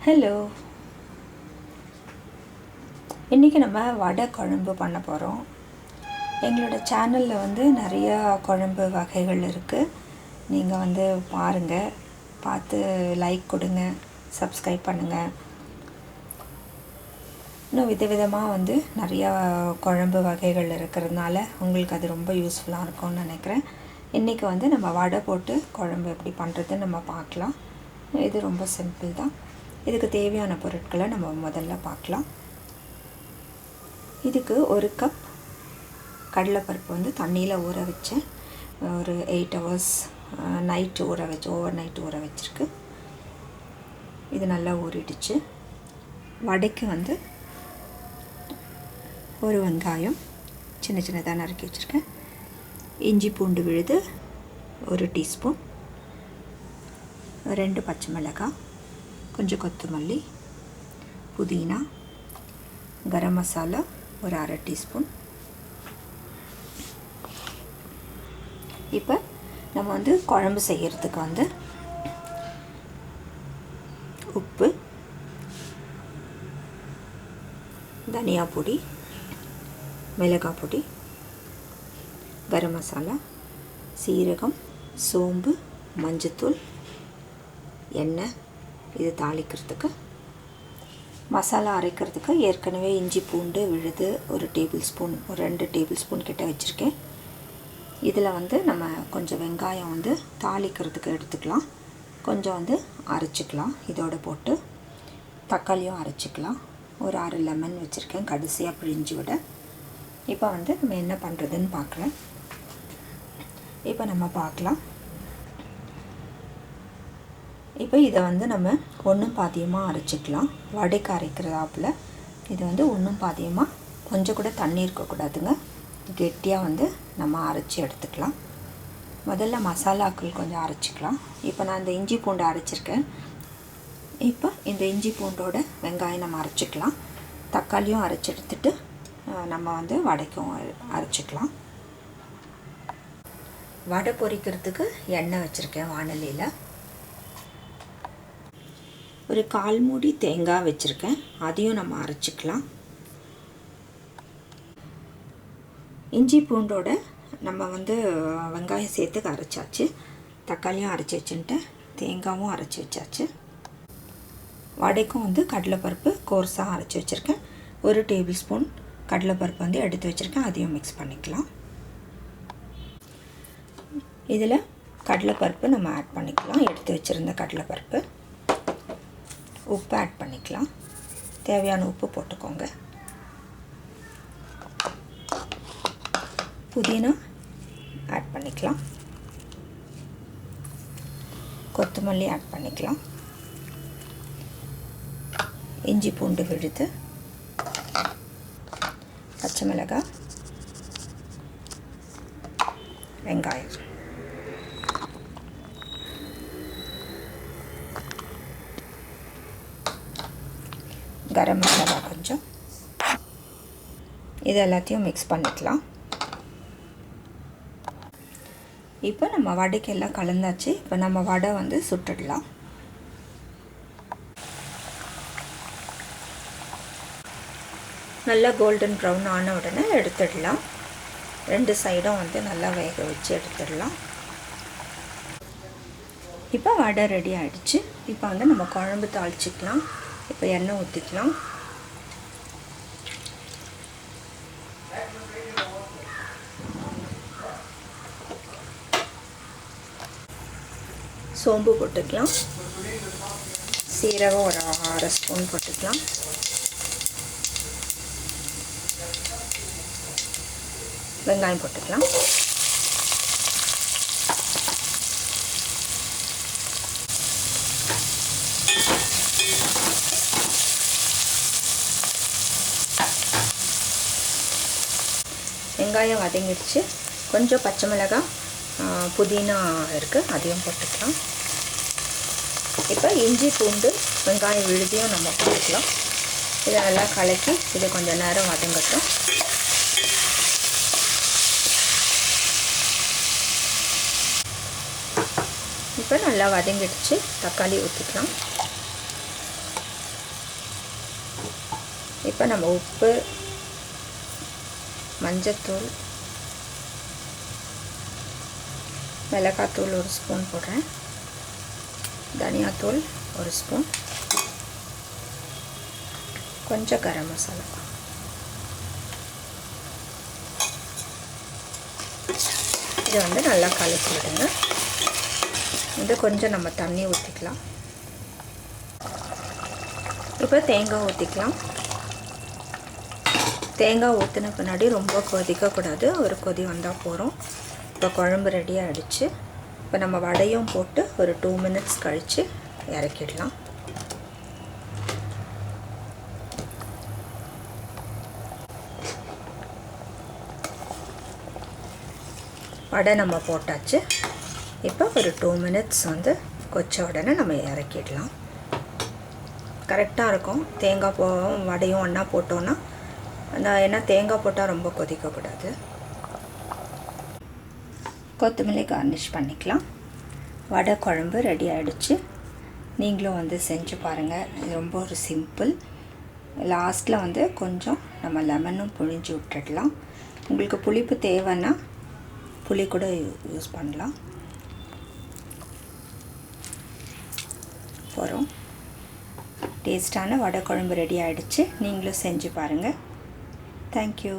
Hello, இன்றைக்கி நம்ம வடை குழம்பு பண்ண போகிறோம். எங்களோட சேனலில் நிறையா குழம்பு வகைகள் இருக்குது. நீங்கள் பாருங்கள், பார்த்து லைக் கொடுங்க, சப்ஸ்கிரைப் பண்ணுங்கள். இன்னும் விதவிதமாக நிறையா குழம்பு வகைகள் இருக்கிறதுனால உங்களுக்கு அது ரொம்ப யூஸ்ஃபுல்லாக இருக்கும்னு நினைக்கிறேன். இன்றைக்கி நம்ம வடை போட்டு குழம்பு எப்படி பண்ணுறதுன்னு நம்ம பார்க்கலாம். இது ரொம்ப சிம்பிள் தான். இதுக்கு தேவையான பொருட்களை நம்ம முதல்ல பார்க்கலாம். இதுக்கு 1 கப் கடலைப்பருப்பு தண்ணியில் ஊற வச்சேன். ஒரு 8 hours நைட்டு ஓவர் நைட் ஊற வச்சுருக்கு. இது நல்லா ஊறிடுச்சு. வடைக்கு ஒரு வெங்காயம் சின்ன சின்னதாக நறுக்கி வச்சுருக்கேன். இஞ்சி பூண்டு விழுது 1 டீஸ்பூன், 2 பச்சை மிளகாய், கொஞ்சம் கொத்தமல்லி, புதினா, கரம் மசாலா ஒரு 1/2 டீஸ்பூன். இப்போ நம்ம குழம்பு செய்கிறதுக்கு உப்பு, தனியா பொடி, மிளகாய் பொடி, கரம் மசாலா, சீரகம், சோம்பு, மஞ்சத்தூள், எண்ணெய், இது தாளிக்கிறதுக்கு. மசாலா அரைக்கிறதுக்கு ஏற்கனவே இஞ்சி பூண்டு விழுது 1 டேபிள் ஸ்பூன், ஒரு 2 டேபிள் ஸ்பூன் கிட்ட வச்சுருக்கேன். இதில் நம்ம கொஞ்சம் வெங்காயம் தாளிக்கிறதுக்கு எடுத்துக்கலாம். கொஞ்சம் அரைச்சிக்கலாம். இதோடு போட்டு தக்காளியும் அரைச்சிக்கலாம். ஒரு 6 லெமன் வச்சுருக்கேன், கடைசியாக பிழிஞ்சு விட. இப்போ நம்ம என்ன பண்ணுறதுன்னு பார்க்குறேன். இப்போ நம்ம பார்க்கலாம். இப்போ இதை நம்ம ஒன்றும் பாதியமாக அரைச்சிக்கலாம். வடைக்கு அரைக்கிறதாப்பில் இது ஒன்றும் பாதியமாக, கொஞ்சம் கூட தண்ணி இருக்கக்கூடாதுங்க. கெட்டியாக நம்ம அரைச்சி எடுத்துக்கலாம். முதல்ல மசாலாக்கள் கொஞ்சம் அரைச்சிக்கலாம். இப்போ நான் இந்த இஞ்சி பூண்டு அரைச்சிருக்கேன். இப்போ இந்த இஞ்சி பூண்டோட வெங்காயம் நம்ம அரைச்சிக்கலாம். தக்காளியும் அரைச்சி எடுத்துட்டு நம்ம வடைக்கும் அரைச்சிக்கலாம். வடை பொரிக்கிறதுக்கு எண்ணெய் வச்சுருக்கேன் வாணலியில். ஒரு 1/4 மூடி தேங்காய் வச்சுருக்கேன், அதையும் நம்ம அரைச்சிக்கலாம். இஞ்சி பூண்டோட நம்ம வெங்காயம் சேர்த்து அரைச்சாச்சு, தக்காளியும் அரைச்சி வச்சுட்டேன், தேங்காயும் அரைச்சி வச்சாச்சு. வடைக்கும் கடலைப்பருப்பு கோர்ஸாக அரைச்சி வச்சுருக்கேன். 1 டேபிள் ஸ்பூன் கடலைப்பருப்பு எடுத்து வச்சுருக்கேன், அதையும் மிக்ஸ் பண்ணிக்கலாம். இதில் கடலைப்பருப்பு நம்ம ஆட் பண்ணிக்கலாம். எடுத்து வச்சுருந்த கடலைப்பருப்பு, உப்பு ஆட் பண்ணிக்கலாம். தேவையான உப்பு போட்டுக்கோங்க. புதினா ஆட் பண்ணிக்கலாம். கொத்தமல்லி ஆட் பண்ணிக்கலாம். இஞ்சி பூண்டு விழுது, பச்சை மிளகாய், வெங்காயம், கரம் மசாலா கொஞ்சம், இது எல்லாத்தையும் மிக்ஸ் பண்ணிக்கலாம். இப்போ நம்ம வடைக்கு எல்லாம் கலந்தாச்சு. இப்போ நம்ம வடை சுட்டுடலாம். நல்லா கோல்டன் ப்ரௌன் ஆன உடனே எடுத்துடலாம். 2 சைடும் நல்லா வேக வச்சு எடுத்துடலாம். இப்போ வடை ரெடி ஆகிடுச்சு. இப்போ நம்ம குழம்பு தாளிச்சிக்கலாம். இப்போ எண்ணெய் ஊற்றிக்கலாம். சோம்பு போட்டுக்கலாம். சீரகம் ஒரு 1/2 ஸ்பூன் போட்டுக்கலாம். வெங்காயம் போட்டுக்கலாம். வெங்காயம் வதங்கிடுச்சு. கொஞ்சம் பச்சை மிளகாய், புதினா இருக்குது, அதையும் போட்டுக்கலாம். இப்போ இஞ்சி பூண்டு வெங்காயம் விழுதியும் நம்ம போட்டுக்கலாம். இதை நல்லா கலக்கி இதை கொஞ்சம் நேரம் வதங்கட்டும். இப்போ நல்லா வதங்கிடுச்சு. தக்காளி ஊற்றிக்கலாம். இப்போ நம்ம உப்பு, மஞ்சத்தூள், மிளகாத்தூள் 1 ஸ்பூன் போடுறேன், தனியாத்தூள் 1 ஸ்பூன், கொஞ்சம் கரம் மசாலா. இதை வந்து நல்லா கலக்கி விடுங்க. இது கொஞ்சம் நம்ம தண்ணி ஊற்றிக்கலாம். இப்போ தேங்காய் ஊற்றிக்கலாம். தேங்காய் ஊற்றின பின்னாடி ரொம்ப கொதிக்கக்கூடாது, ஒரு கொதி வந்தால் போகிறோம். இப்போ குழம்பு ரெடி ஆகிடுச்சு. இப்போ நம்ம வடையும் போட்டு ஒரு 2 மினிட்ஸ் கழித்து இறக்கிடலாம். வடை நம்ம போட்டாச்சு. இப்போ ஒரு 2 மினிட்ஸ் வந்து கொச்ச உடனே நம்ம இறக்கிடலாம். கரெக்டாக இருக்கும். தேங்காய் வடையும் ஒன்றா போட்டோன்னா, ஏன்னா தேங்காய் போட்டால் ரொம்ப கொதிக்கக்கூடாது. கொத்தமல்லி கார்னிஷ் பண்ணிக்கலாம். வடை குழம்பு ரெடி ஆகிடுச்சு. நீங்களும் வந்து செஞ்சு பாருங்கள். இது ரொம்ப ஒரு சிம்பிள். லாஸ்ட்டில் வந்து கொஞ்சம் நம்ம லெமனும் புழிஞ்சு விட்டுடலாம். உங்களுக்கு புளிப்பு தேவைன்னா புளி கூட யூஸ் பண்ணலாம். போகிறோம். டேஸ்டான வடை குழம்பு ரெடி ஆகிடுச்சு. நீங்களும் செஞ்சு பாருங்கள். தேங்க்யூ.